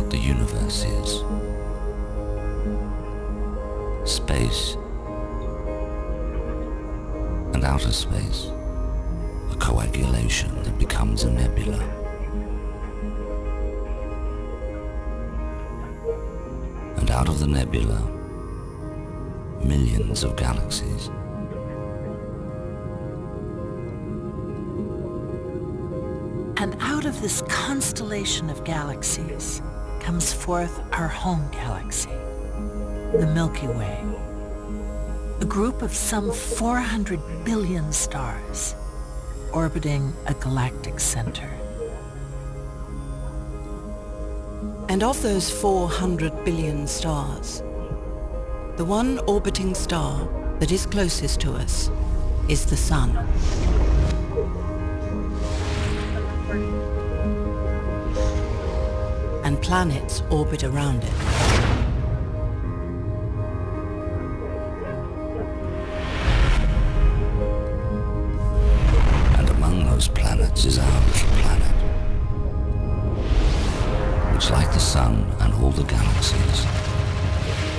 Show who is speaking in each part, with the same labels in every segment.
Speaker 1: what the universe is. Space and outer space, a coagulation that becomes a nebula. And out of the nebula, millions of galaxies.
Speaker 2: And out of this constellation of galaxies comes forth our home galaxy, the Milky Way, a group of some 400 billion stars orbiting a galactic center.
Speaker 3: And of those 400 billion stars, the one orbiting star that is closest to us is the Sun. And planets orbit around it.
Speaker 1: And among those planets is our little planet, which, like the Sun and all the galaxies,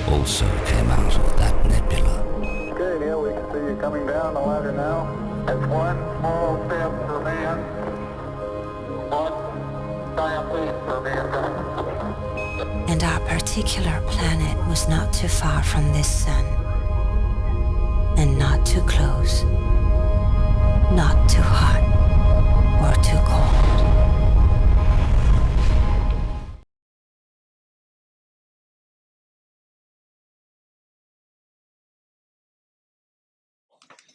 Speaker 1: also came out of that nebula.
Speaker 4: Okay, Neil, we can see you coming down the ladder now. That's one small step for man, one giant leap for mankind.
Speaker 5: And our particular planet was not too far from this sun, and not too close, not too hot or too cold.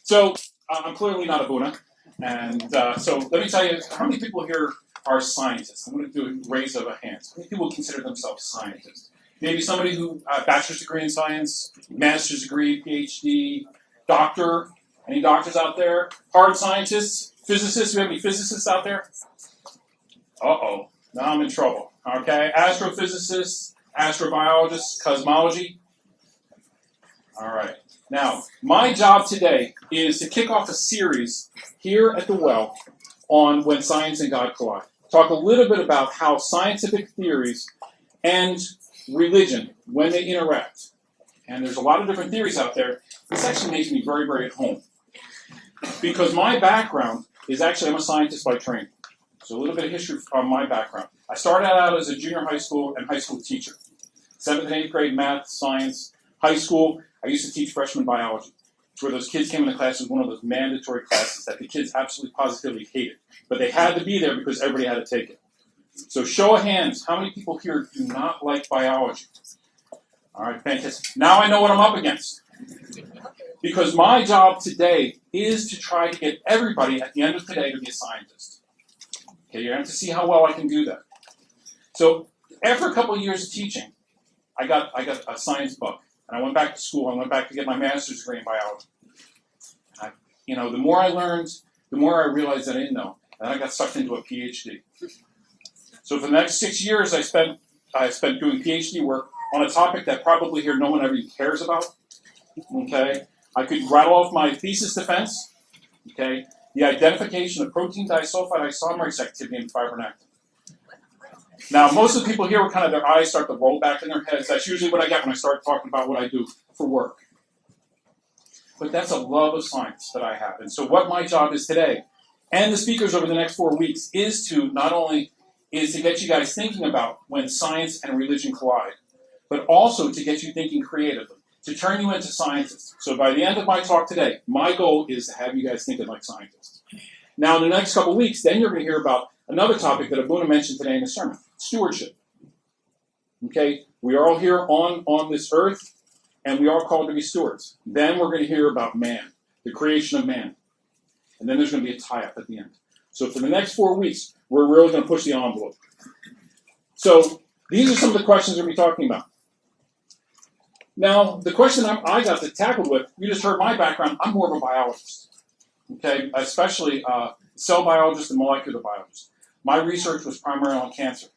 Speaker 6: So I'm clearly not a Buddha, and so let me tell you, how many people here are scientists? I'm going to do a raise of a hand. How many people consider themselves scientists? Maybe somebody who bachelor's degree in science, master's degree, PhD, doctor. Any doctors out there? Hard scientists, physicists. Do we have any physicists out there? Uh-oh, now I'm in trouble. Okay, astrophysicists, astrobiologists, cosmology. All right. Now, my job today is to kick off a series here at the Well on when science and God collide. Talk a little bit about how scientific theories and religion, when they interact. And there's a lot of different theories out there. This actually makes me very, very at home. Because my background is actually, I'm a scientist by training. So a little bit of history from my background. I started out as a junior high school and high school teacher. 7th and 8th grade math, science, high school. I used to teach freshman biology. It's where those kids came into class as one of those mandatory classes that the kids absolutely positively hated. But they had to be there because everybody had to take it. So show of hands, how many people here do not like biology? All right, fantastic. Now I know what I'm up against. Because my job today is to try to get everybody at the end of today to be a scientist. Okay, you're going to have to see how well I can do that. So after a couple of years of teaching, I got a science bug. And I went back to school. I went back to get my master's degree in biology. And the more I learned, the more I realized that I didn't know. And I got sucked into a PhD. So for the next 6 years, I spent doing PhD work on a topic that probably here no one ever even cares about. Okay, I could rattle off my thesis defense. Okay, the identification of protein disulfide isomerase activity in fibronectin. Now, most of the people here were kind of, their eyes start to roll back in their heads. That's usually what I get when I start talking about what I do for work. But that's a love of science that I have. And so what my job is today, and the speakers over the next 4 weeks, is to not only is to get you guys thinking about when science and religion collide, but also to get you thinking creatively, to turn you into scientists. So by the end of my talk today, my goal is to have you guys thinking like scientists. Now, in the next couple of weeks, then you're going to hear about another topic that Abuna mentioned today in the sermon, stewardship. Okay, we are all here on this earth, and we are called to be stewards. Then we're going to hear about man, the creation of man. And then there's going to be a tie-up at the end. So for the next 4 weeks, we're really going to push the envelope. So these are some of the questions we're going to be talking about. Now, the question I got to tackle with, you just heard my background, I'm more of a biologist. Okay, especially cell biologist and molecular biologist. My research was primarily on cancer.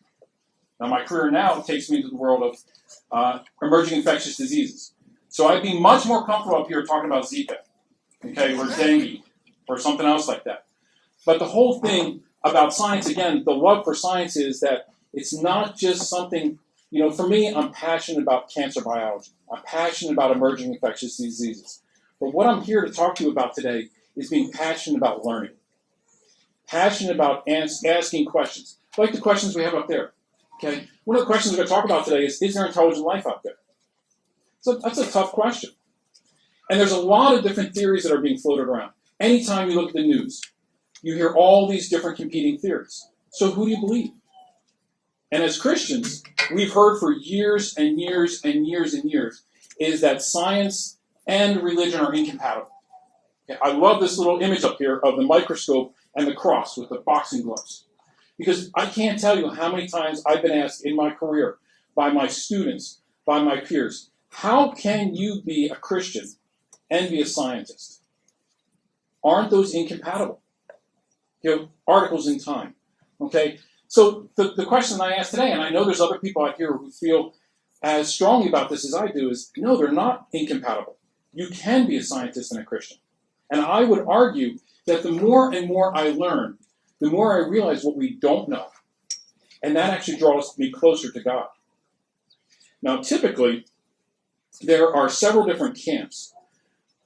Speaker 6: Now, my career now takes me into the world of emerging infectious diseases. So I'd be much more comfortable up here talking about Zika, okay, or dengue, or something else like that. But the whole thing about science, again, the love for science is that it's not just something You know, for me, I'm passionate about cancer biology. I'm passionate about emerging infectious diseases. But what I'm here to talk to you about today is being passionate about learning. Passionate about asking questions, like the questions we have up there. Okay, one of the questions we're going to talk about today is there intelligent life out there? So that's a tough question. And there's a lot of different theories that are being floated around. Anytime you look at the news, you hear all these different competing theories. So who do you believe? And as Christians, we've heard for years and years and years and years is that science and religion are incompatible. Okay, I love this little image up here of the microscope and the cross with the boxing gloves. Because I can't tell you how many times I've been asked in my career by my students, by my peers, how can you be a Christian and be a scientist? Aren't those incompatible? You know, articles in Time. Okay? So the question I asked today, and I know there's other people out here who feel as strongly about this as I do, is no, they're not incompatible. You can be a scientist and a Christian. And I would argue that the more and more I learn, the more I realize what we don't know. And that actually draws me closer to God. Now, typically, there are several different camps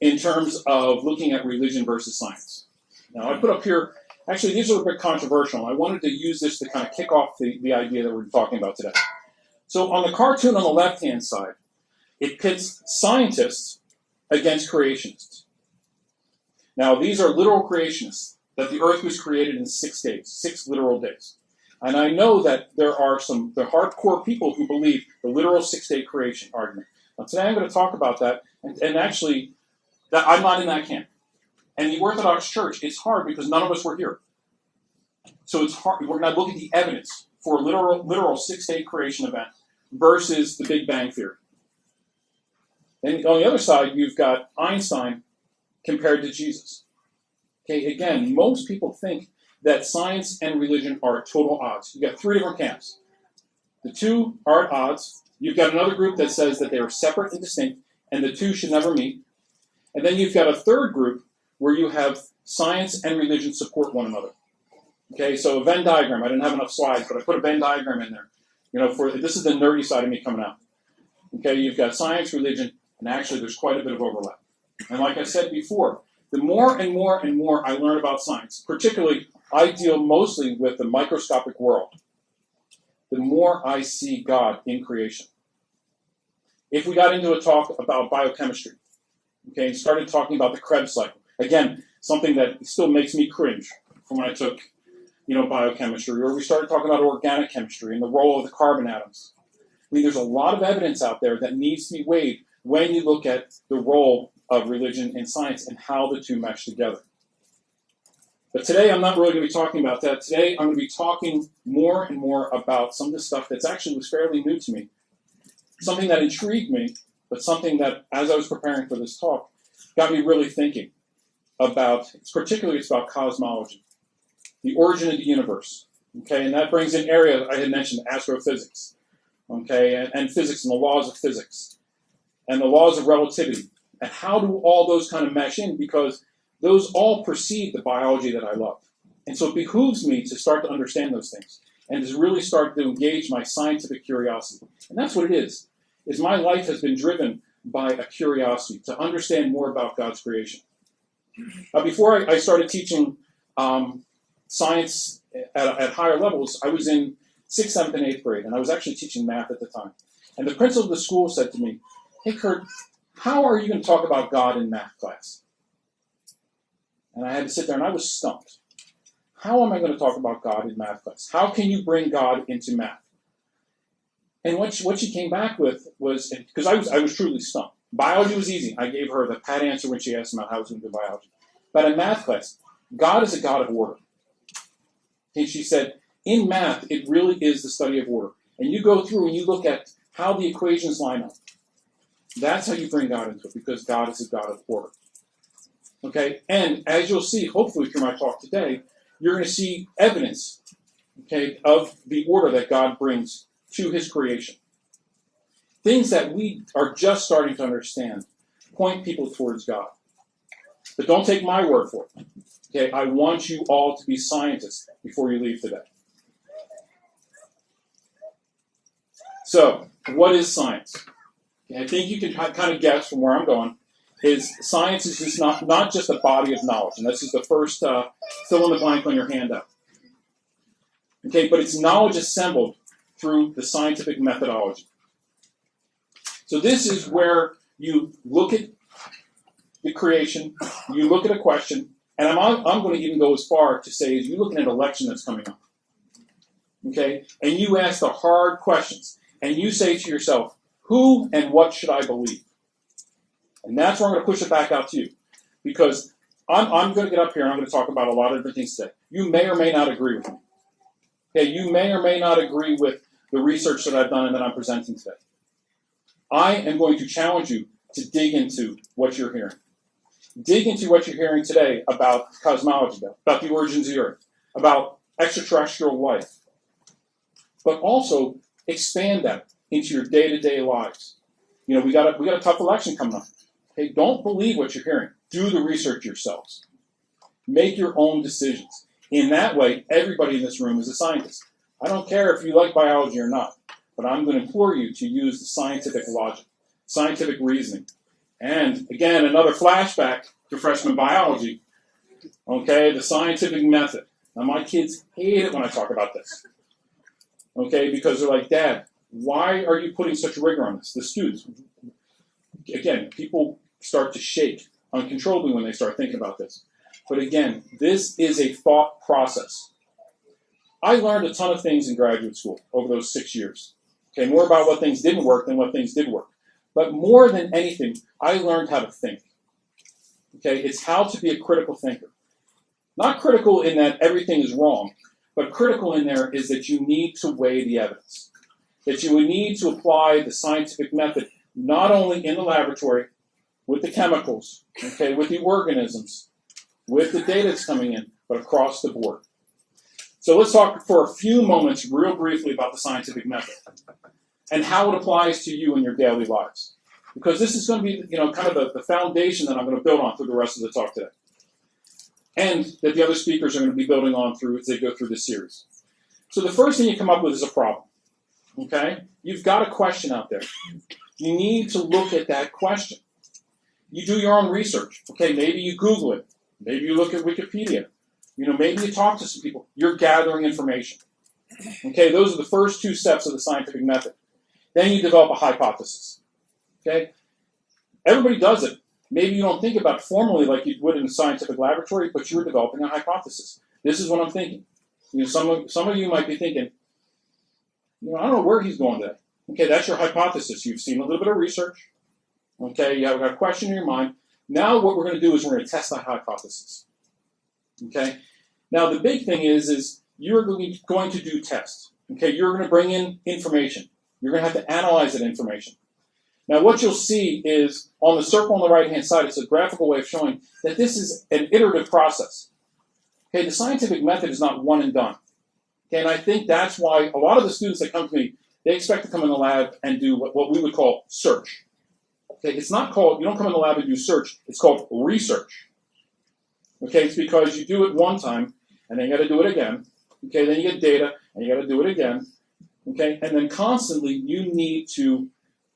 Speaker 6: in terms of looking at religion versus science. Now, I put up here, actually, these are a bit controversial. I wanted to use this to kind of kick off the idea that we're talking about today. So on the cartoon on the left-hand side, it pits scientists against creationists. Now, these are literal creationists, that the earth was created in 6 days, 6 literal days. And I know that there are the hardcore people who believe the literal 6-day creation argument. Now, today I'm going to talk about that, and actually, that I'm not in that camp. And the Orthodox Church, it's hard because none of us were here. So it's hard. We're going to look at the evidence for a literal 6-day creation event versus the Big Bang Theory. And on the other side, you've got Einstein compared to Jesus. Okay, again, most people think that science and religion are at total odds. You've got 3 different camps. The 2 are at odds. You've got another group that says that they are separate and distinct, and the 2 should never meet. And then you've got a third group where you have science and religion support one another. Okay, so a Venn diagram. I didn't have enough slides, but I put a Venn diagram in there. You know, this is the nerdy side of me coming out. Okay, you've got science, religion, and actually there's quite a bit of overlap. And like I said before, the more and more and more I learn about science, particularly I deal mostly with the microscopic world, the more I see God in creation. If we got into a talk about biochemistry, okay, and started talking about the Krebs cycle, again, something that still makes me cringe from when I took, biochemistry, or we started talking about organic chemistry and the role of the carbon atoms. I mean, there's a lot of evidence out there that needs to be weighed when you look at the role of religion and science and how the 2 mesh together. But today I'm not really going to be talking about that. Today I'm going to be talking more and more about some of the stuff that's actually was fairly new to me. Something that intrigued me, but something that, as I was preparing for this talk, got me really thinking about, particularly it's about cosmology, the origin of the universe. Okay, and that brings in areas I had mentioned, astrophysics, okay, and physics and the laws of physics, and the laws of relativity. And how do all those kind of mesh in? Because those all precede the biology that I love. And so it behooves me to start to understand those things and to really start to engage my scientific curiosity. And that's what it is my life has been driven by a curiosity to understand more about God's creation. Before I started teaching science at higher levels, I was in 6th, 7th, and 8th grade, and I was actually teaching math at the time. And the principal of the school said to me, "Hey, Kurt, how are you going to talk about God in math class?" And I had to sit there, and I was stumped. How am I going to talk about God in math class? How can you bring God into math? And what she came back with was, because I was truly stumped. Biology was easy. I gave her the pat answer when she asked about how I was going to do biology. But in math class, God is a God of order. And she said, in math, it really is the study of order. And you go through and you look at how the equations line up. That's how you bring God into it, because God is a God of order. Okay? And as you'll see, hopefully through my talk today, you're going to see evidence, okay, of the order that God brings to his creation. Things that we are just starting to understand point people towards God. But don't take my word for it. Okay, I want you all to be scientists before you leave today. So, what is science? I think you can kind of guess from where I'm going. Is science is just not just a body of knowledge, and this is the first fill in the blank on your handout. Okay, but it's knowledge assembled through the scientific methodology. So this is where you look at the creation, you look at a question, and I'm going to even go as far to say is you look at an election that's coming up. Okay, and you ask the hard questions, and you say to yourself, who and what should I believe? And that's where I'm going to push it back out to you. Because I'm going to get up here and I'm going to talk about a lot of different things today. You may or may not agree with me. Okay, you may or may not agree with the research that I've done and that I'm presenting today. I am going to challenge you to dig into what you're hearing. Dig into what you're hearing today about cosmology, about the origins of the Earth, about extraterrestrial life. But also expand that into your day-to-day lives. You know, we got a tough election coming up. Okay, don't believe what you're hearing. Do the research yourselves. Make your own decisions. In that way, everybody in this room is a scientist. I don't care if you like biology or not, but I'm going to implore you to use the scientific logic, scientific reasoning. And again, another flashback to freshman biology. Okay, the scientific method. Now, my kids hate it when I talk about this. Okay, because they're like, Dad, why are you putting such rigor on this? The students. Again, people start to shake uncontrollably when they start thinking about this. But again, this is a thought process. I learned a ton of things in graduate school over those 6 years. Okay, more about what things didn't work than what things did work. But more than anything, I learned how to think. Okay, it's how to be a critical thinker. Not critical in that everything is wrong, but critical in there is that you need to weigh the evidence. That you would need to apply the scientific method not only in the laboratory, with the chemicals, okay, with the organisms, with the data that's coming in, but across the board. So let's talk for a few moments real briefly about the scientific method and how it applies to you in your daily lives. Because this is going to be, kind of the foundation that I'm going to build on through the rest of the talk today. And that the other speakers are going to be building on through as they go through this series. So the first thing you come up with is a problem. Okay? You've got a question out there. You need to look at that question. You do your own research. Okay, maybe you Google it. Maybe you look at Wikipedia. Maybe you talk to some people. You're gathering information. Okay, those are the first two steps of the scientific method. Then you develop a hypothesis. Okay? Everybody does it. Maybe you don't think about it formally like you would in a scientific laboratory, but you're developing a hypothesis. This is what I'm thinking. Some of you might be thinking, I don't know where he's going today. Okay, that's your hypothesis. You've seen a little bit of research. Okay, you have got a question in your mind. Now what we're going to do is we're going to test that hypothesis. Okay? Now the big thing is you're going to do tests. Okay, you're going to bring in information. You're going to have to analyze that information. Now what you'll see is on the circle on the right-hand side, it's a graphical way of showing that this is an iterative process. Okay, the scientific method is not one and done. Okay, and I think that's why a lot of the students that come to me, they expect to come in the lab and do what we would call search. Okay, it's not called, you don't come in the lab and do search, it's called research. Okay, it's because you do it one time, and then you got to do it again. Okay, then you get data, and you got to do it again. Okay, and then constantly you need to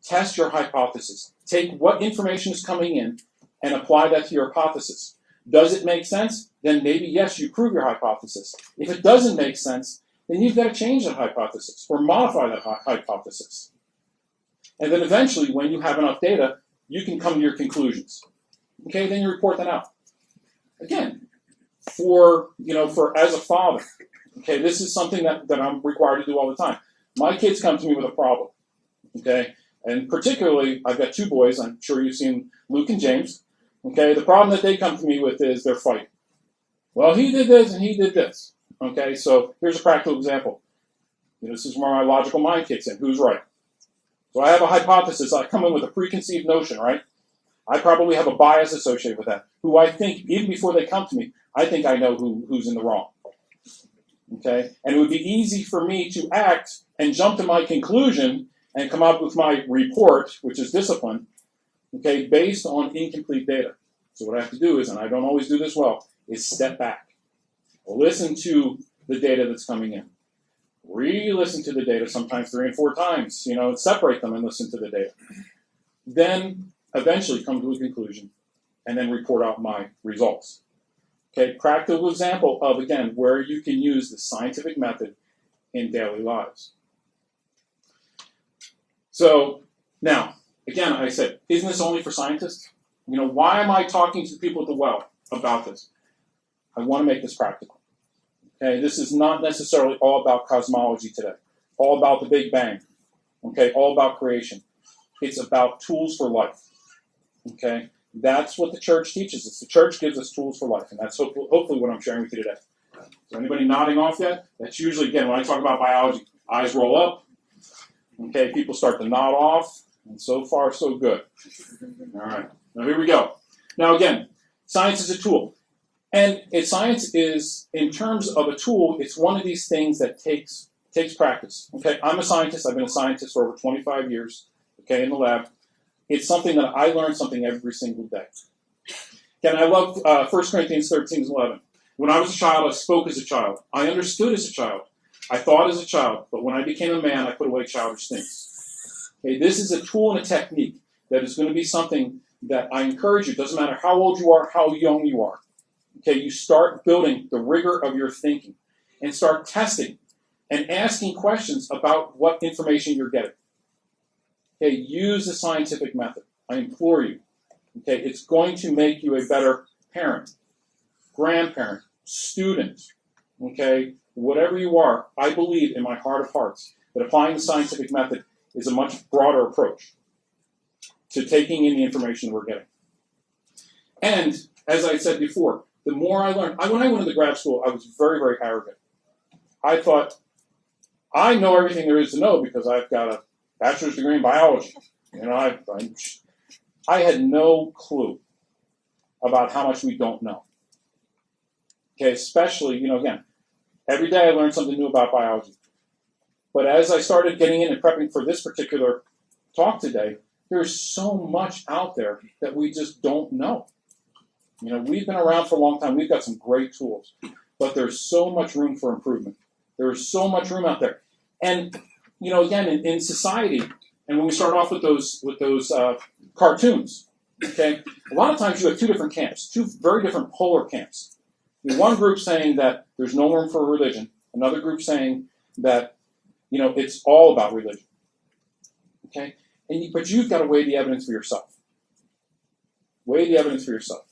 Speaker 6: test your hypothesis. Take what information is coming in and apply that to your hypothesis. Does it make sense? Then maybe, yes, you prove your hypothesis. If it doesn't make sense, then you've got to change that hypothesis or modify that hypothesis. And then eventually, when you have enough data, you can come to your conclusions. Okay, then you report that out. Again, for as a father, okay, this is something that I'm required to do all the time. My kids come to me with a problem. Okay, and particularly, I've got two boys. I'm sure you've seen Luke and James. Okay, the problem that they come to me with is they're fighting. Well, he did this and he did this. Okay, so here's a practical example. This is where my logical mind kicks in. Who's right? So I have a hypothesis. I come in with a preconceived notion, right? I probably have a bias associated with that. Who I think, even before they come to me, I think I know who's in the wrong. Okay, and it would be easy for me to act and jump to my conclusion and come up with my report, which is discipline, okay, based on incomplete data. So what I have to do is, and I don't always do this well, is step back. Listen to the data that's coming in. re-listen to the data, sometimes 3 and 4 times, separate them and listen to the data. Then eventually come to a conclusion and then report out my results. Okay, practical example of, again, where you can use the scientific method in daily lives. So now, again, I said, isn't this only for scientists? Why am I talking to people at the well about this? I want to make this practical. Okay, this is not necessarily all about cosmology today, all about the Big Bang, okay, all about creation. It's about tools for life. Okay, that's what the church teaches us. The church gives us tools for life, and that's hopefully what I'm sharing with you today. So anybody nodding off yet? That's usually, again, when I talk about biology, eyes roll up. Okay, people start to nod off, and so far, so good. All right, now here we go. Now again, science is a tool. And science is, in terms of a tool, it's one of these things that takes practice. Okay, I'm a scientist. I've been a scientist for over 25 years, okay, in the lab. It's something that I learn something every single day. Again, I love 1 Corinthians 13:11. When I was a child, I spoke as a child. I understood as a child. I thought as a child. But when I became a man, I put away childish things. Okay, this is a tool and a technique that is going to be something that I encourage you. It doesn't matter how old you are, how young you are. Okay, you start building the rigor of your thinking and start testing and asking questions about what information you're getting. Okay, use the scientific method. I implore you. Okay, it's going to make you a better parent, grandparent, student. Okay, whatever you are, I believe in my heart of hearts that applying the scientific method is a much broader approach to taking in the information we're getting. And as I said before, the more I learned, when I went into grad school, I was very, very arrogant. I thought, I know everything there is to know because I've got a bachelor's degree in biology. I had no clue about how much we don't know. Okay, especially, again, every day I learned something new about biology. But as I started getting in and prepping for this particular talk today, there's so much out there that we just don't know. We've been around for a long time. We've got some great tools. But there's so much room for improvement. There's so much room out there. And, again, in society, and when we start off with those cartoons, okay, a lot of times you have two different camps, two very different polar camps. One group saying that there's no room for religion. Another group saying that, it's all about religion. Okay? But you've got to weigh the evidence for yourself. Weigh the evidence for yourself.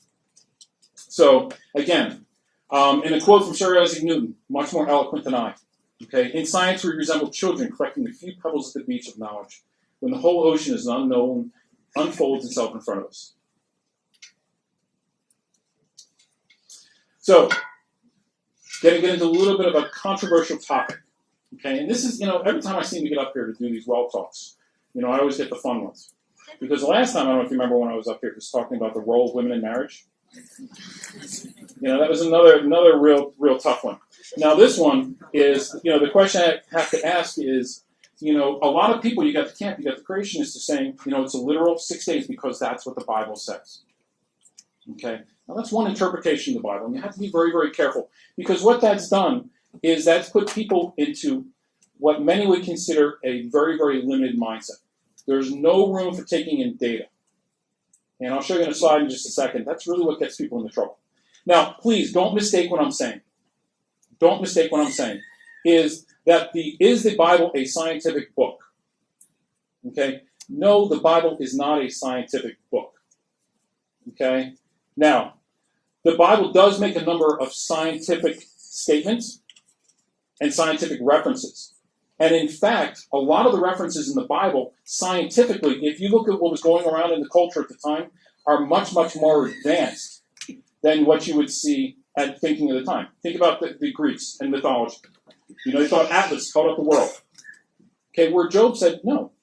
Speaker 6: So, again, in a quote from Sir Isaac Newton, much more eloquent than I, okay, in science we resemble children collecting a few pebbles at the beach of knowledge, when the whole ocean is unknown, unfolds itself in front of us. So, going to get into a little bit of a controversial topic, okay, and this is, every time I seem to get up here to do these well talks, I always get the fun ones. Because the last time, I don't know if you remember when I was up here, just talking about the role of women in marriage. That was another real tough one. Now this one is, the question I have to ask is, a lot of people, you got the creationists are saying, it's a literal 6 days because that's what the Bible says. Okay? Now that's one interpretation of the Bible, and you have to be very, very careful. Because what that's done is that's put people into what many would consider a very, very limited mindset. There's no room for taking in data. And I'll show you in a slide in just a second. That's really what gets people into trouble. Now, please, don't mistake what I'm saying. Don't mistake what I'm saying. Is the Bible a scientific book? Okay? No, the Bible is not a scientific book. Okay? Now, the Bible does make a number of scientific statements and scientific references. And in fact, a lot of the references in the Bible, scientifically, if you look at what was going around in the culture at the time, are much, much more advanced than what you would see at thinking of the time. Think about the Greeks and mythology. They thought Atlas held up the world. Okay, where Job said, no,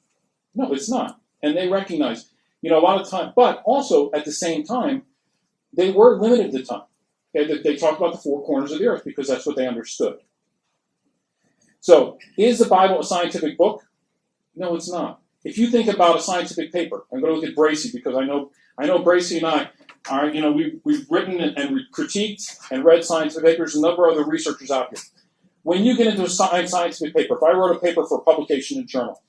Speaker 6: it's not. And they recognized, a lot of time, but also at the same time, they were limited to time. Okay, they talked about the four corners of the earth because that's what they understood. So, is the Bible a scientific book? No, it's not. If you think about a scientific paper, I'm going to look at Bracy because I know Bracy and I are, we've written and critiqued and read scientific papers, and a number of other researchers out here. when you get into a scientific paper, if I wrote a paper for publication in a journal,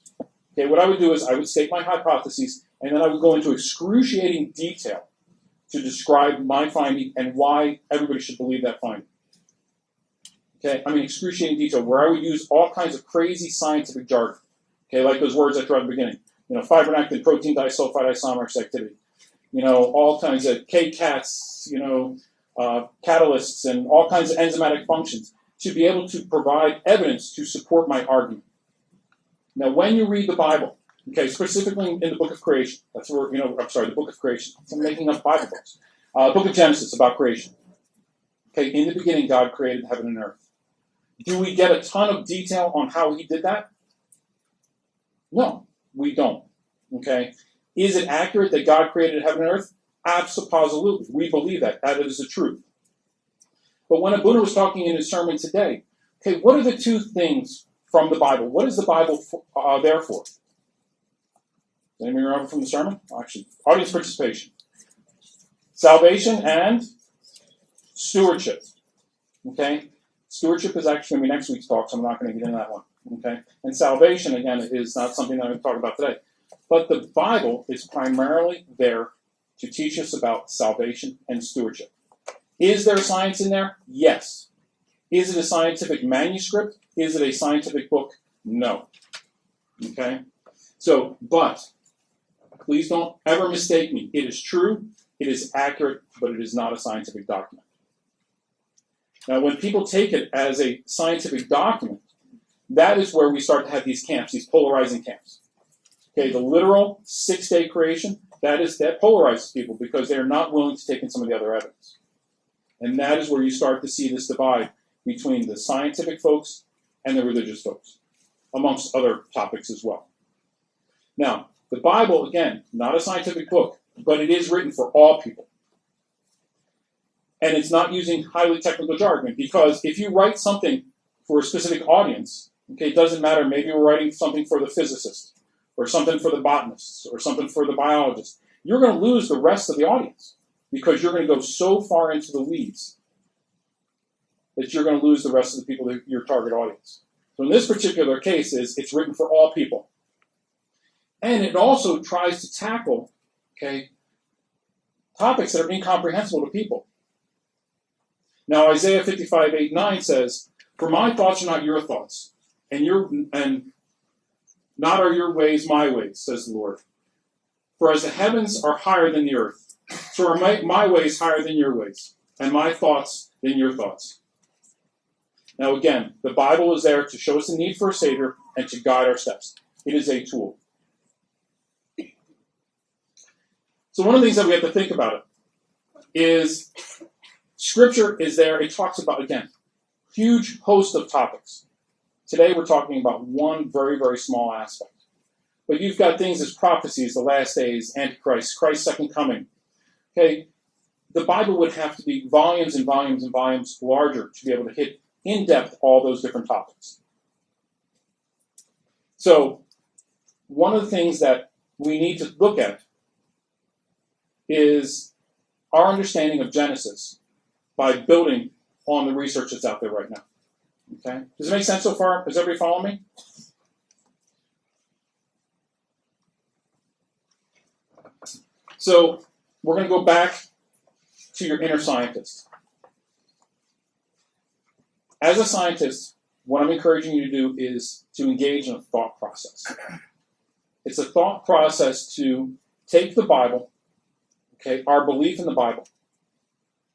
Speaker 6: okay, what I would do is I would state my hypotheses, and then I would go into excruciating detail to describe my finding and why everybody should believe that finding. Okay, I mean excruciating detail, where I would use all kinds of crazy scientific jargon. Okay, like those words I threw at the beginning. Fibronectin, protein disulfide isomerase activity. All kinds of K-CATs, catalysts, and all kinds of enzymatic functions to be able to provide evidence to support my argument. Now, when you read the Bible, okay, specifically in the book of creation, that's where, the book of creation. I'm making up Bible books. Book of Genesis about creation. Okay, in the beginning, God created heaven and earth. Do we get a ton of detail on how he did that? No, we don't. Okay, is it accurate that God created heaven and earth? Absolutely. We believe that. That is the truth. But when Abuna was talking in his sermon today, okay, what are the two things from the Bible? What is the Bible there for? Does anybody remember from the sermon? Actually, audience participation. Salvation and stewardship. Okay? Stewardship is actually going to be next week's talk, so I'm not going to get into that one. Okay? And salvation, again, is not something that I'm going to talk about today. But the Bible is primarily there to teach us about salvation and stewardship. Is there science in there? Yes. Is it a scientific manuscript? Is it a scientific book? No. Okay? So, but, please don't ever mistake me. It is true, it is accurate, but it is not a scientific document. Now, when people take it as a scientific document, that is where we start to have these camps, these polarizing camps. Okay, the literal 6-day creation, that polarizes people because they're not willing to take in some of the other evidence. And that is where you start to see this divide between the scientific folks and the religious folks, amongst other topics as well. Now, the Bible, again, not a scientific book, but it is written for all people. And it's not using highly technical jargon, because if you write something for a specific audience, okay, it doesn't matter, maybe we're writing something for the physicist, or something for the botanists, or something for the biologists, you're going to lose the rest of the audience, because you're going to go so far into the weeds that you're going to lose the rest of the people, your target audience. So in this particular case, it's written for all people. And it also tries to tackle, okay, topics that are incomprehensible to people. Now, Isaiah 55:8-9 says, "For my thoughts are not your thoughts, and not are your ways my ways, says the Lord. For as the heavens are higher than the earth, so are my ways higher than your ways, and my thoughts than your thoughts." Now again, the Bible is there to show us the need for a Savior and to guide our steps. It is a tool. So one of the things that we have to think about it is Scripture is there. It talks about, again, huge host of topics. Today we're talking about one very, very small aspect. But you've got things as prophecies, the last days, Antichrist, Christ's second coming. Okay, the Bible would have to be volumes and volumes and volumes larger to be able to hit in depth all those different topics. So one of the things that we need to look at is our understanding of Genesis by building on the research that's out there right now. Okay? Does it make sense so far? Is everybody following me? So we're going to go back to your inner scientist. As a scientist, what I'm encouraging you to do is to engage in a thought process. It's a thought process to take the Bible, okay, our belief in the Bible,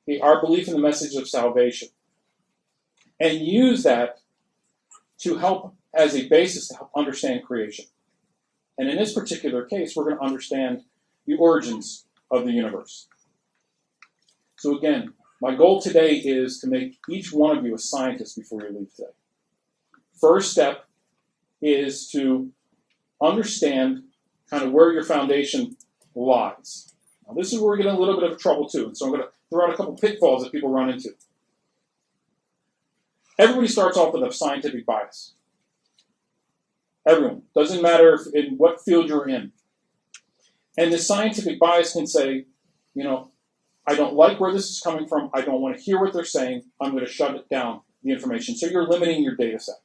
Speaker 6: okay, our belief in the message of salvation, and use that to help as a basis to help understand creation. And in this particular case, we're going to understand the origins of the universe. So again, my goal today is to make each one of you a scientist before you leave today. First step is to understand kind of where your foundation lies. Now, this is where we get in a little bit of trouble too, and so I'm going to throw out a couple pitfalls that people run into. Everybody starts off with a scientific bias. Everyone. Doesn't matter in what field you're in. And the scientific bias can say, I don't like where this is coming from. I don't want to hear what they're saying. I'm going to shut it down the information. So you're limiting your data set.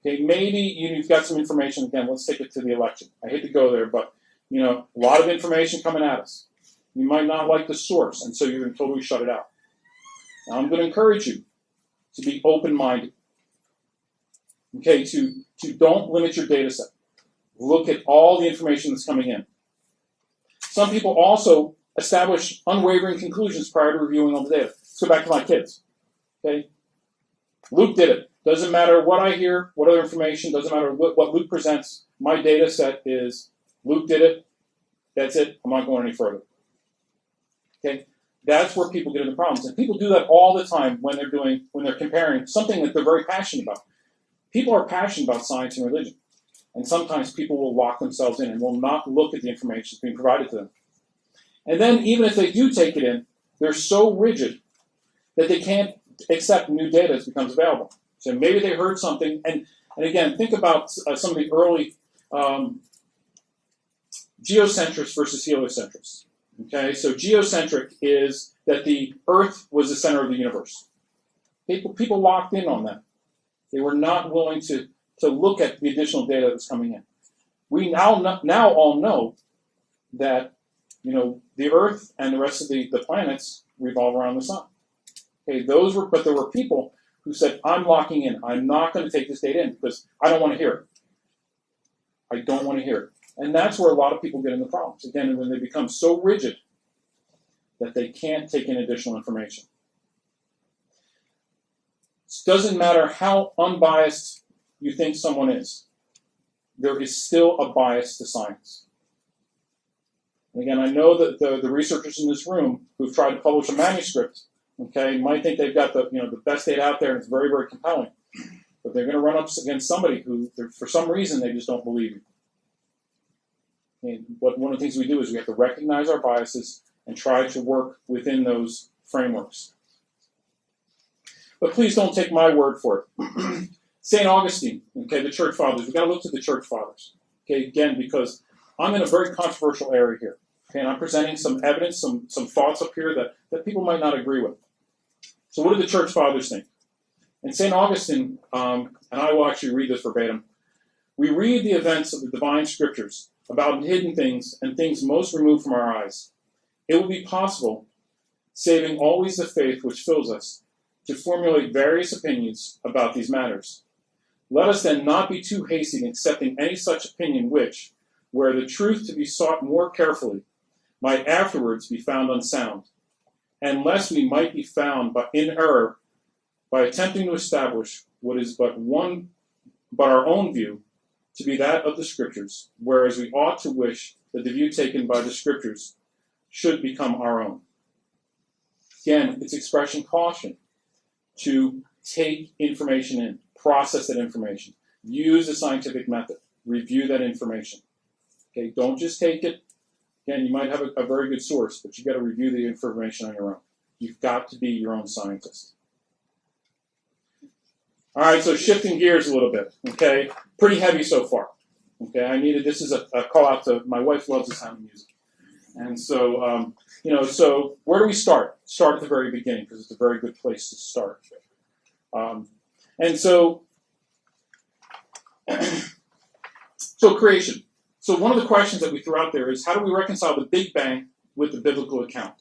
Speaker 6: Okay, maybe you've got some information. Again, let's take it to the election. I hate to go there, but a lot of information coming at us. You might not like the source, and so you're going to totally shut it out. Now, I'm going to encourage you to be open-minded. Okay, to don't limit your data set. Look at all the information that's coming in. Some people also establish unwavering conclusions prior to reviewing all the data. Let's go back to my kids. Okay, Luke did it. Doesn't matter what I hear, what other information, doesn't matter what Luke presents. My data set is Luke did it. That's it. I'm not going any further. Okay, that's where people get into problems, and people do that all the time when they're comparing something that they're very passionate about. People are passionate about science and religion, and sometimes people will lock themselves in and will not look at the information that's being provided to them. And then, even if they do take it in, they're so rigid that they can't accept new data as becomes available. So maybe they heard something, and again, think about some of the early geocentrists versus heliocentrists. Okay, so geocentric is that the Earth was the center of the universe. People locked in on that. They were not willing to look at the additional data that was coming in. We now all know that the Earth and the rest of the planets revolve around the sun. Okay, but there were people who said, I'm locking in. I'm not going to take this data in because I don't want to hear it. I don't want to hear it. And that's where a lot of people get into problems. Again, when they become so rigid that they can't take in additional information. It doesn't matter how unbiased you think someone is. There is still a bias to science. And again, I know that the researchers in this room who've tried to publish a manuscript, okay, might think they've got the best data out there and it's very, very compelling. But they're going to run up against somebody who, for some reason, they just don't believe you. And one of the things we do is we have to recognize our biases and try to work within those frameworks. But please don't take my word for it. St. Augustine, okay, the Church Fathers. We've got to look to the Church Fathers. Okay, again, because I'm in a very controversial area here. Okay, and I'm presenting some evidence, some thoughts up here that people might not agree with. So what do the Church Fathers think? And St. Augustine, and I will actually read this verbatim, we read the events of the divine scriptures about hidden things and things most removed from our eyes. It will be possible, saving always the faith which fills us, to formulate various opinions about these matters. Let us then not be too hasty in accepting any such opinion which, were the truth to be sought more carefully, might afterwards be found unsound, and lest we might be found in error by attempting to establish what is but our own view to be that of the Scriptures, whereas we ought to wish that the view taken by the Scriptures should become our own. Again, it's expressing caution to take information in, process that information, use the scientific method, review that information. Okay, don't just take it. Again, you might have a very good source, but you've got to review the information on your own. You've got to be your own scientist. All right, so shifting gears a little bit, okay? Pretty heavy so far, okay? This is a call out to, my wife loves the sound of music. And so, so where do we start? Start at the very beginning, because it's a very good place to start. And so, so creation. So one of the questions that we threw out there is, how do we reconcile the Big Bang with the biblical account?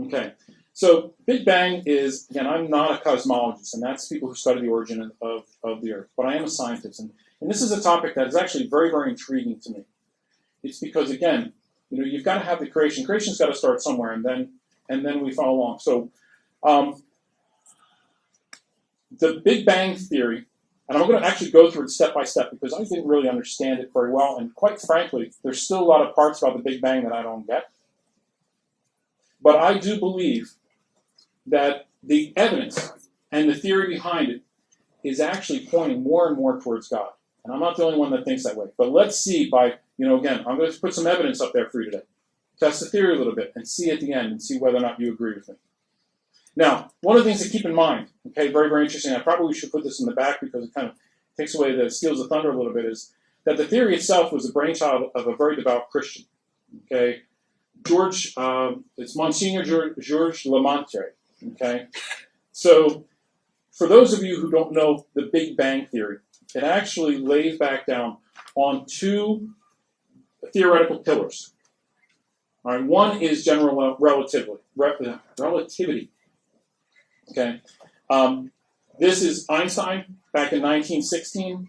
Speaker 6: Okay. So Big Bang is, again, I'm not a cosmologist, and that's people who study the origin of the Earth, but I am a scientist. And this is a topic that is actually very, very intriguing to me. It's because, again, you've got to have the creation. Creation's got to start somewhere, and then we follow along. So the Big Bang theory, and I'm going to actually go through it step by step because I didn't really understand it very well, and quite frankly, there's still a lot of parts about the Big Bang that I don't get. But I do believe that the evidence and the theory behind it is actually pointing more and more towards God. And I'm not the only one that thinks that way. But let's see again, I'm going to put some evidence up there for you today. Test the theory a little bit and see at the end and see whether or not you agree with me. Now, one of the things to keep in mind, okay, very, very interesting, I probably should put this in the back because it kind of steals the thunder a little bit, is that the theory itself was the brainchild of a very devout Christian, okay? It's Monsignor Georges Lamartre, okay? So for those of you who don't know the Big Bang Theory, it actually lays back down on two theoretical pillars. All right, one is general relativity. Okay, this is Einstein back in 1916.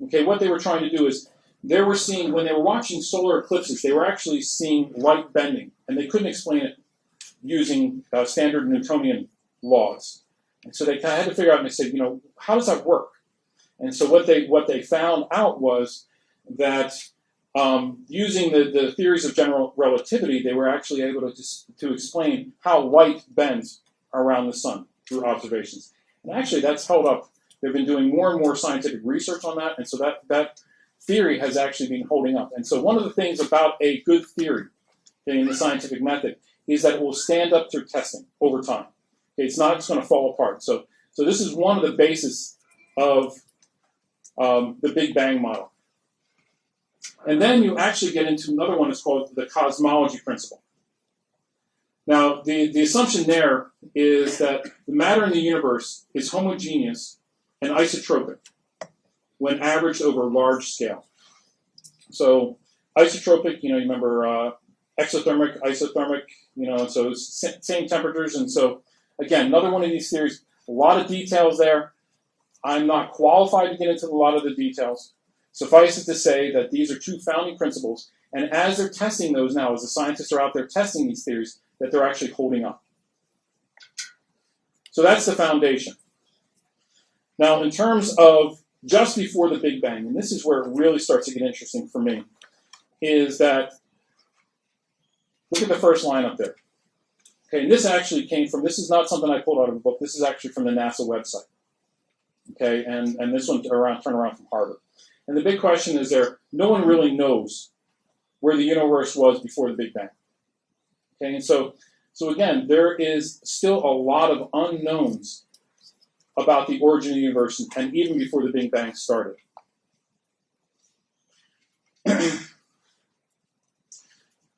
Speaker 6: Okay, what they were trying to do is they were seeing, when they were watching solar eclipses, they were actually seeing light bending, and they couldn't explain it using standard Newtonian laws. And so they kind of had to figure out, and they said, how does that work? And so what they found out was that using the theories of general relativity, they were actually able to explain how light bends around the sun through observations. And actually, that's held up. They've been doing more and more scientific research on that, and so that theory has actually been holding up. And so one of the things about a good theory in the scientific method is that it will stand up through testing over time. Okay, it's not just going to fall apart. So this is one of the bases of the Big Bang model. And then you actually get into another one that's called the cosmology principle. Now, the assumption there is that the matter in the universe is homogeneous and isotropic when averaged over a large scale. So isotropic, you remember exothermic, isothermic, so same temperatures. And so, again, another one of these theories, a lot of details there. I'm not qualified to get into a lot of the details. Suffice it to say that these are two founding principles, and as they're testing those now, as the scientists are out there testing these theories, that they're actually holding up. So that's the foundation. Now, in terms of just before the Big Bang, and this is where it really starts to get interesting for me, is that, look at the first line up there. Okay, and this actually came from, this is not something I pulled out of a book, this is actually from the NASA website. Okay, and this one turned around from Harvard. And the big question is no one really knows where the universe was before the Big Bang. Okay, and so again, there is still a lot of unknowns about the origin of the universe, and even before the Big Bang started.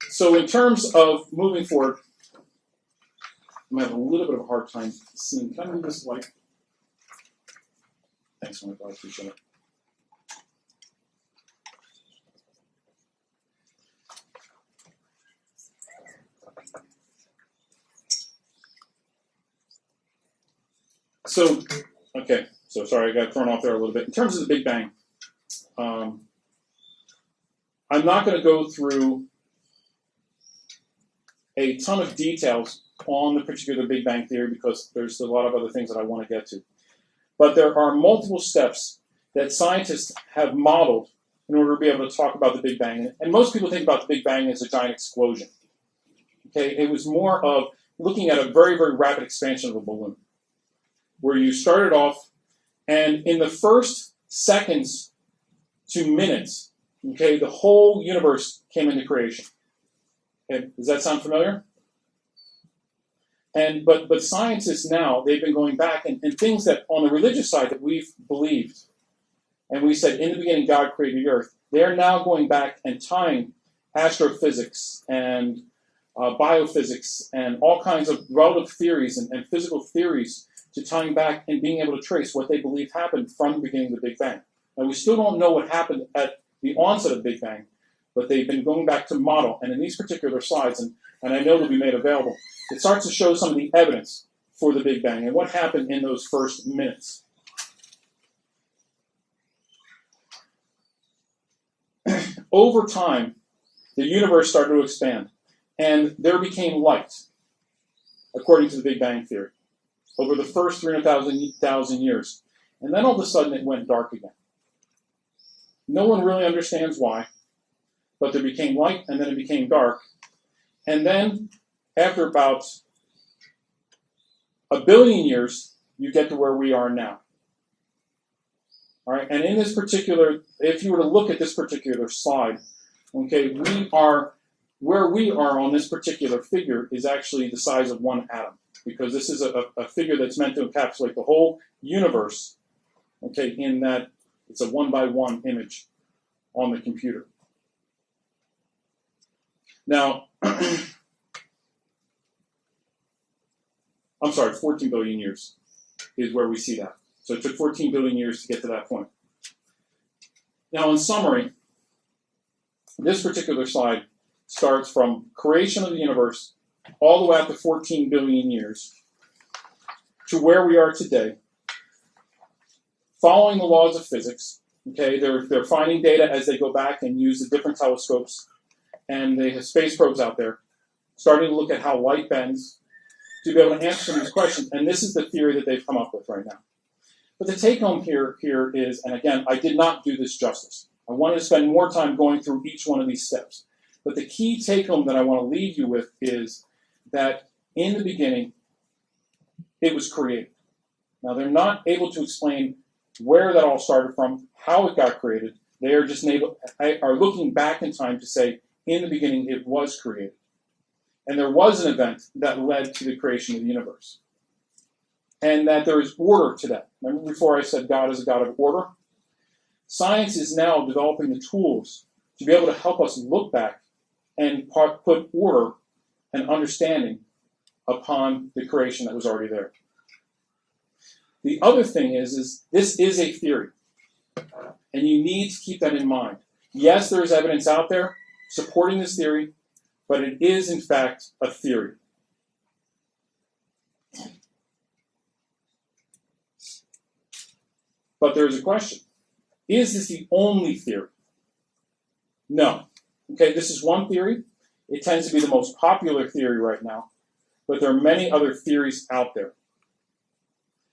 Speaker 6: So in terms of moving forward, I'm having a little bit of a hard time seeing. Can I move this light? Thanks, Michael. I appreciate it. So, okay, so sorry, I got thrown off there a little bit. In terms of the Big Bang, I'm not going to go through a ton of details on the particular Big Bang theory because there's a lot of other things that I want to get to. But there are multiple steps that scientists have modeled in order to be able to talk about the Big Bang. And most people think about the Big Bang as a giant explosion. Okay, it was more of looking at a very, very rapid expansion of a balloon, where you started off, and in the first seconds to minutes, okay, the whole universe came into creation. Okay, does that sound familiar? But scientists now, they've been going back and things that on the religious side that we've believed, and we said in the beginning God created the earth, they're now going back and tying astrophysics and biophysics and all kinds of relative theories and physical theories to tying back and being able to trace what they believe happened from the beginning of the Big Bang. Now, we still don't know what happened at the onset of the Big Bang, but they've been going back to model. And in these particular slides, and I know they'll be made available, it starts to show some of the evidence for the Big Bang and what happened in those first minutes. Over time, the universe started to expand, and there became light, according to the Big Bang theory, over the first 300,000 years. And then all of a sudden it went dark again. No one really understands why, but there became light and then it became dark. And then after about 1 billion years, you get to where we are now. All right, and in this particular, if you were to look at this particular slide, okay, where we are on this particular figure is actually the size of one atom, because this is a figure that's meant to encapsulate the whole universe, okay, in that it's a 1-by-1 image on the computer. Now, I'm sorry, 14 billion years. is where we see that. So it took 14 billion years to get to that point. Now, in summary, this particular slide starts from creation of the universe all the way up to 14 billion years to where we are today, following the laws of physics. Okay, they're finding data as they go back and use the different telescopes, and they have space probes out there, starting to look at how light bends to be able to answer some of these questions. And this is the theory that they've come up with right now. But the take home here is, and again, I did not do this justice. I wanted to spend more time going through each one of these steps. But the key take home that I want to leave you with is that in the beginning, it was created. Now, they're not able to explain where that all started from, how it got created. They are just are looking back in time to say, in the beginning, it was created. And there was an event that led to the creation of the universe. And that there is order to that. Remember before I said God is a God of order? Science is now developing the tools to be able to help us look back and put order and understanding upon the creation that was already there. The other thing is this is a theory. And you need to keep that in mind. Yes, there is evidence out there supporting this theory, but it is, in fact, a theory. But there is a question. Is this the only theory? No. Okay, this is one theory. It tends to be the most popular theory right now, but there are many other theories out there.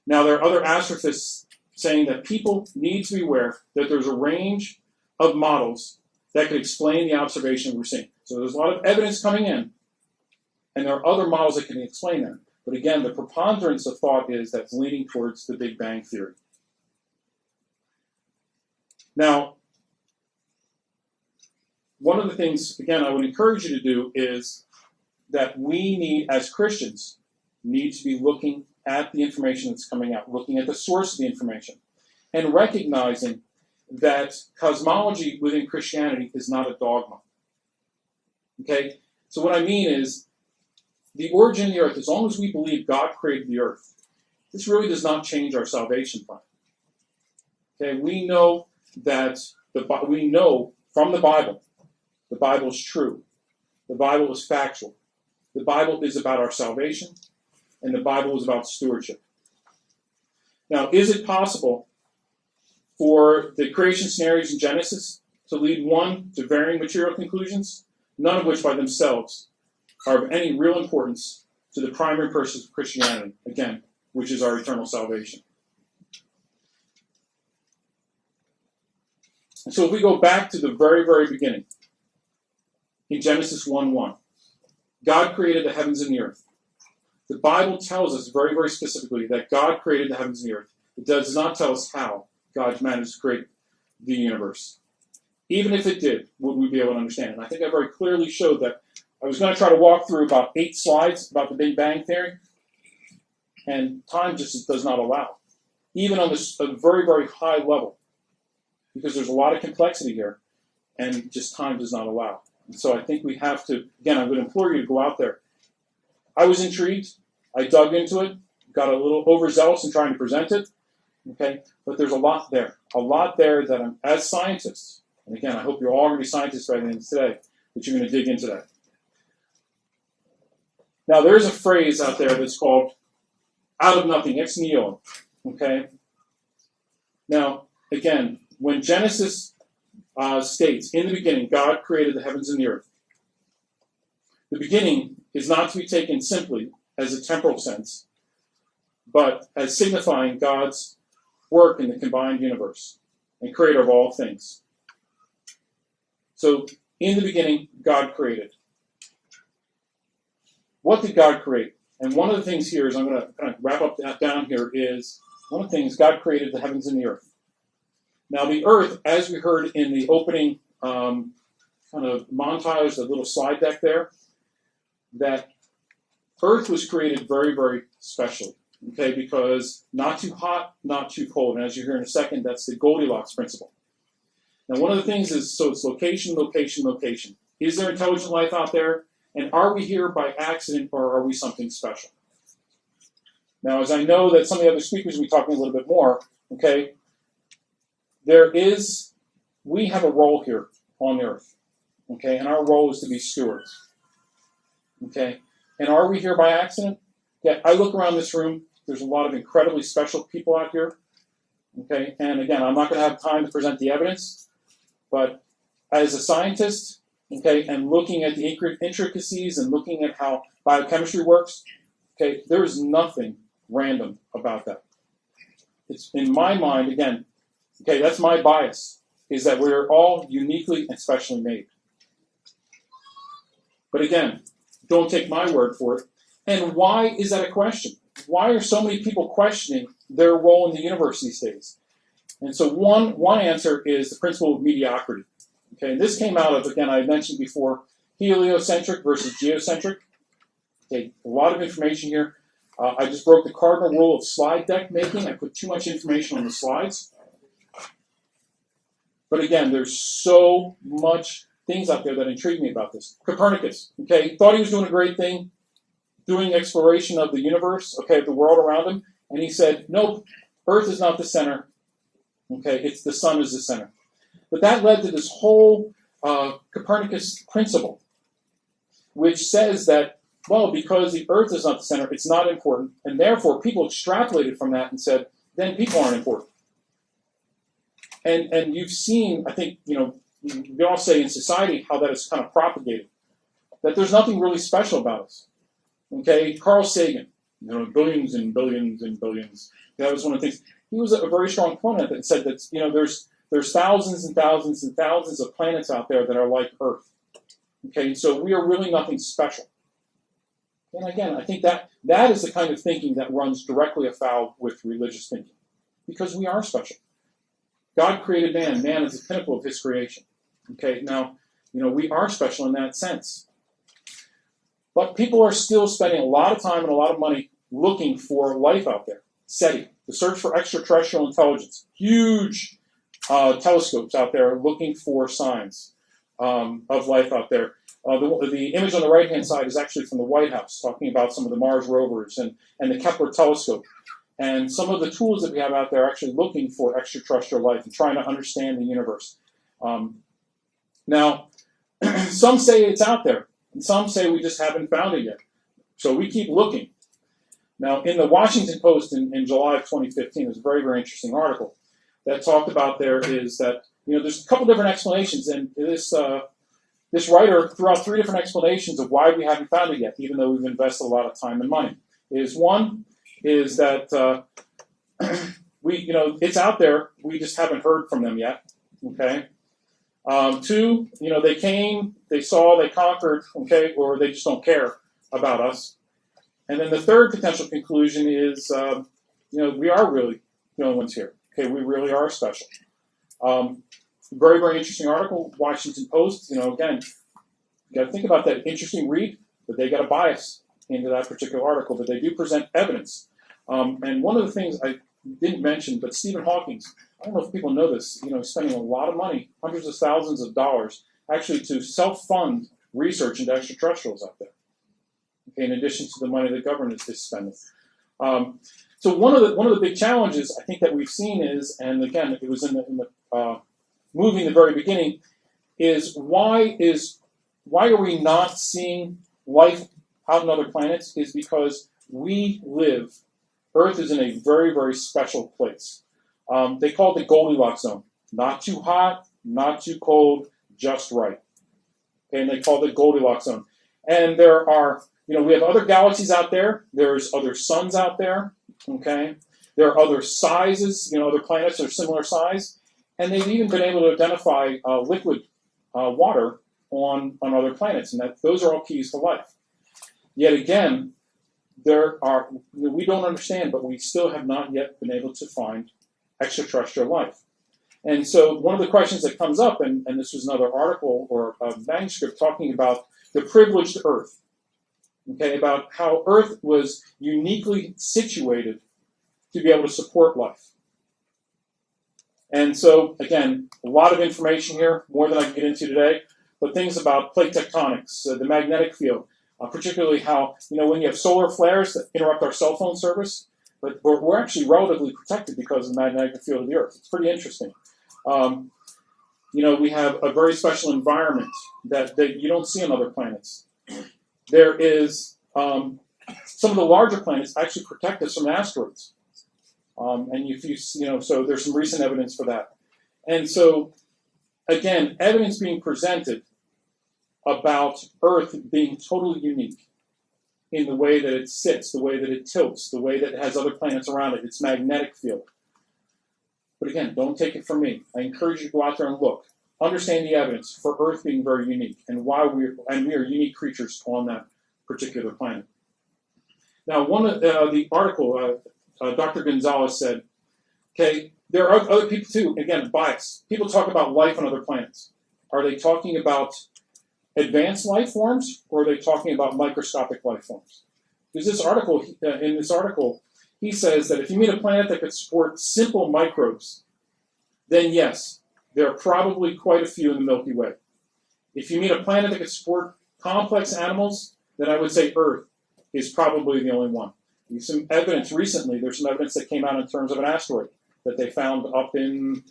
Speaker 6: Now, there are other astrophysicists saying that people need to be aware that there's a range of models that could explain the observation we're seeing. So there's a lot of evidence coming in, and there are other models that can explain that. But again, the preponderance of thought is that's leaning towards the Big Bang Theory. Now, one of the things, again, I would encourage you to do is that we need, as Christians, need to be looking at the information that's coming out, looking at the source of the information, and recognizing that cosmology within Christianity is not a dogma. Okay? So what I mean is, the origin of the earth, as long as we believe God created the earth, this really does not change our salvation plan. Okay? We know that we know from the Bible is true. The Bible is factual. The Bible is about our salvation, and the Bible is about stewardship. Now, is it possible for the creation scenarios in Genesis to lead one to varying material conclusions, none of which by themselves are of any real importance to the primary purpose of Christianity, again, which is our eternal salvation? So if we go back to the very, very beginning, in Genesis 1:1, God created the heavens and the earth. The Bible tells us very, very specifically that God created the heavens and the earth. It does not tell us how God managed to create the universe. Even if it did, would we be able to understand it? And I think I very clearly showed that. I was going to try to walk through about 8 slides about the Big Bang Theory, and time just does not allow. Even on a very, very high level, because there's a lot of complexity here, and just time does not allow. And so I think we have to, again, I would implore you to go out there. I was intrigued. I dug into it, got a little overzealous in trying to present it, okay? But there's a lot there that I'm, as scientists, and again, I hope you're all going to be scientists by the end of today, that you're going to dig into that. Now, there's a phrase out there that's called out of nothing, ex nihilo, okay? Now, again, when Genesis states, in the beginning, God created the heavens and the earth, the beginning is not to be taken simply as a temporal sense, but as signifying God's work in the combined universe and creator of all things. So, in the beginning, God created. What did God create? And one of the things here is, I'm going to kind of wrap up that down here, is one of the things, God created the heavens and the earth. Now, the earth, as we heard in the opening kind of montage, the little slide deck there, that earth was created very, very specially, okay, because not too hot, not too cold. And as you hear in a second, that's the Goldilocks principle. Now, one of the things is, so it's location, location, location. Is there intelligent life out there? And are we here by accident, or are we something special? Now, as I know that some of the other speakers will be talking a little bit more, okay, we have a role here on the earth, okay, and our role is to be stewards, okay, and are we here by accident? Yeah, I look around this room, there's a lot of incredibly special people out here, okay, and again, I'm not going to have time to present the evidence, but as a scientist, okay, and looking at the intricacies and looking at how biochemistry works, okay, there is nothing random about that. It's in my mind, again, okay, that's my bias, is that we're all uniquely and specially made. But again, don't take my word for it. And why is that a question? Why are so many people questioning their role in the universe these days? And so one answer is the principle of mediocrity. Okay, this came out of, again, I mentioned before, heliocentric versus geocentric. Okay, a lot of information here. I just broke the cardinal rule of slide deck making. I put too much information on the slides. But again, there's so much things out there that intrigue me about this. Copernicus, okay, thought he was doing a great thing, doing exploration of the universe, okay, of the world around him, and he said, nope, Earth is not the center, okay, it's the sun is the center. But that led to this whole Copernicus principle, which says that, well, because the Earth is not the center, it's not important, and therefore people extrapolated from that and said, then people aren't important. And you've seen, I think, you know, we can all say in society how that is kind of propagated, that there's nothing really special about us. Okay, Carl Sagan, you know, billions and billions and billions. That was one of the things. He was a very strong proponent that said that, you know, there's thousands and thousands and thousands of planets out there that are like Earth. Okay, so we are really nothing special. And again, I think that is the kind of thinking that runs directly afoul with religious thinking, because we are special. God created man. Man is the pinnacle of his creation. Okay, now, you know, we are special in that sense. But people are still spending a lot of time and a lot of money looking for life out there. SETI, the search for extraterrestrial intelligence. Huge telescopes out there looking for signs of life out there. The image on the right-hand side is actually from the White House, talking about some of the Mars rovers and the Kepler telescope. And some of the tools that we have out there are actually looking for extraterrestrial life and trying to understand the universe. Now, some say it's out there, and some say we just haven't found it yet. So we keep looking. Now, in the Washington Post in July of 2015, there's a very, very interesting article that talked about there is that, you know, there's a couple different explanations, and this writer threw out 3 different explanations of why we haven't found it yet, even though we've invested a lot of time and money. One is that you know, it's out there, we just haven't heard from them yet. Okay. 2, you know, they came, they saw, they conquered, okay, or they just don't care about us. And then the third potential conclusion is, you know, we are really the only ones here. Okay, we really are special. Very, very interesting article, Washington Post. You know, again, you got to think about that. Interesting read, but they got a bias into that particular article, but they do present evidence. And one of the things I didn't mention, but Stephen Hawking, I don't know if people know this, you know, spending a lot of money, hundreds of thousands of dollars, actually to self-fund research into extraterrestrials out there. Okay, in addition to the money the government is spending. So one of the big challenges I think that we've seen is, and again, it was in the movie in the very beginning, is why are we not seeing life out on other planets? Is because we live. Earth is in a very, very special place. They call it the Goldilocks zone. Not too hot, not too cold, just right. Okay, and they call it the Goldilocks zone. And there are, you know, we have other galaxies out there. There's other suns out there. Okay, there are other sizes. You know, other planets are similar size, and they've even been able to identify liquid water on other planets, and those are all keys to life. Yet again, we don't understand, but we still have not yet been able to find extraterrestrial life. And so one of the questions that comes up, and this was another article or a manuscript talking about the privileged Earth, okay, about how Earth was uniquely situated to be able to support life. And so, again, a lot of information here, more than I can get into today, but things about plate tectonics, the magnetic field, particularly how, you know, when you have solar flares that interrupt our cell phone service, but we're actually relatively protected because of the magnetic field of the Earth. It's pretty interesting. We have a very special environment that you don't see on other planets. There is some of the larger planets actually protect us from asteroids, and so there's some recent evidence for that. And so, again, evidence being presented about Earth being totally unique in the way that it sits, the way that it tilts, the way that it has other planets around it, its magnetic field. But again, don't take it from me. I encourage you to go out there and look. Understand the evidence for Earth being very unique and why we are unique creatures on that particular planet. Now, one of the article, Dr. Gonzalez said, okay, there are other people too, again, bias. People talk about life on other planets. Are they talking about advanced life forms, or are they talking about microscopic life forms? Because in this article, he says that if you meet a planet that could support simple microbes, then yes, there are probably quite a few in the Milky Way. If you meet a planet that could support complex animals, then I would say Earth is probably the only one. There's some evidence recently, there's some evidence that came out in terms of an asteroid that they found up in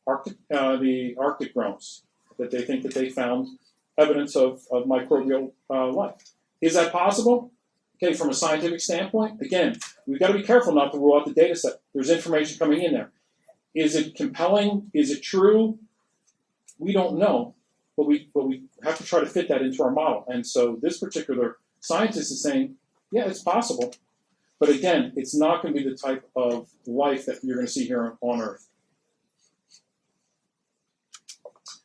Speaker 6: the Arctic realms, that they think that they found evidence of microbial life. Is that possible? Okay, from a scientific standpoint, again, we've got to be careful not to rule out the data set. There's information coming in there. Is it compelling? Is it true? We don't know, but we have to try to fit that into our model. And so this particular scientist is saying, yeah, it's possible. But again, it's not going to be the type of life that you're going to see here on Earth.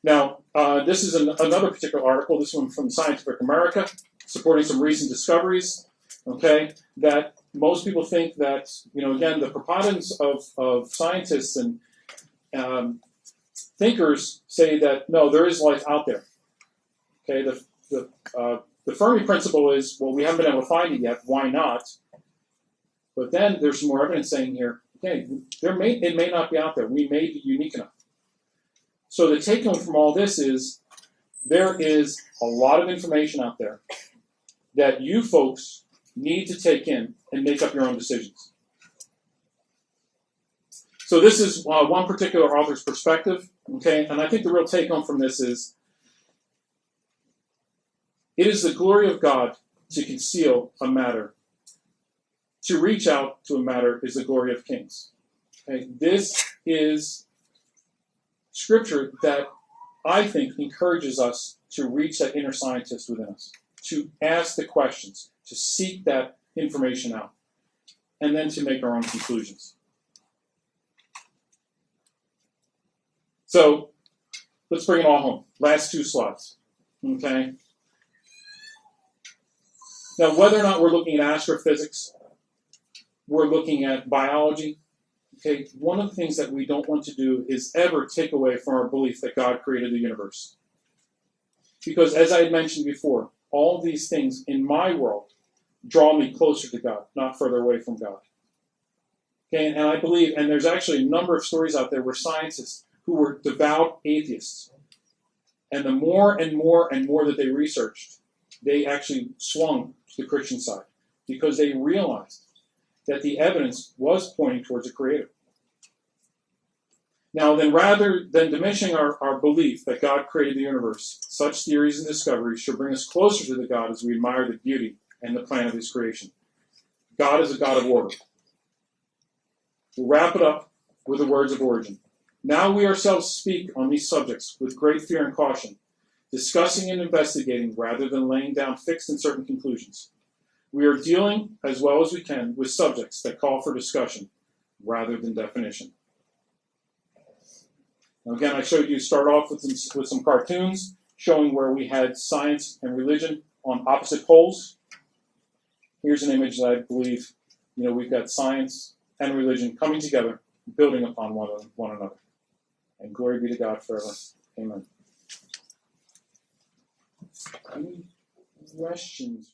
Speaker 6: Now, this is another particular article, this one from Scientific America, supporting some recent discoveries, okay, that most people think that, again, the preponderance of scientists and thinkers say that, no, there is life out there. Okay, the Fermi principle is, well, we haven't been able to find it yet, why not? But then there's some more evidence saying here, okay, it may not be out there. We may be unique enough. So the take-home from all this is there is a lot of information out there that you folks need to take in and make up your own decisions. So this is one particular author's perspective, okay? And I think the real take-home from this is it is the glory of God to conceal a matter. To reach out to a matter is the glory of kings. Okay? This is scripture that I think encourages us to reach that inner scientist within us, to ask the questions, to seek that information out, and then to make our own conclusions. So let's bring it all home. Last two slides. Okay. Now, whether or not we're looking at astrophysics, we're looking at biology, okay, one of the things that we don't want to do is ever take away from our belief that God created the universe. Because as I had mentioned before, all of these things in my world draw me closer to God, not further away from God. Okay, and I believe, and there's actually a number of stories out there where scientists who were devout atheists, and the more and more and more that they researched, they actually swung to the Christian side because they realized that the evidence was pointing towards a creator. Now then, rather than diminishing our belief that God created the universe, such theories and discoveries should bring us closer to the God as we admire the beauty and the plan of his creation. God is a God of order. We'll wrap it up with the words of Origen. Now we ourselves speak on these subjects with great fear and caution, discussing and investigating rather than laying down fixed and certain conclusions. We are dealing, as well as we can, with subjects that call for discussion rather than definition. Now again, I showed you, start off with some cartoons showing where we had science and religion on opposite poles. Here's an image that I believe, we've got science and religion coming together, building upon one another. And glory be to God forever. Amen. Any questions?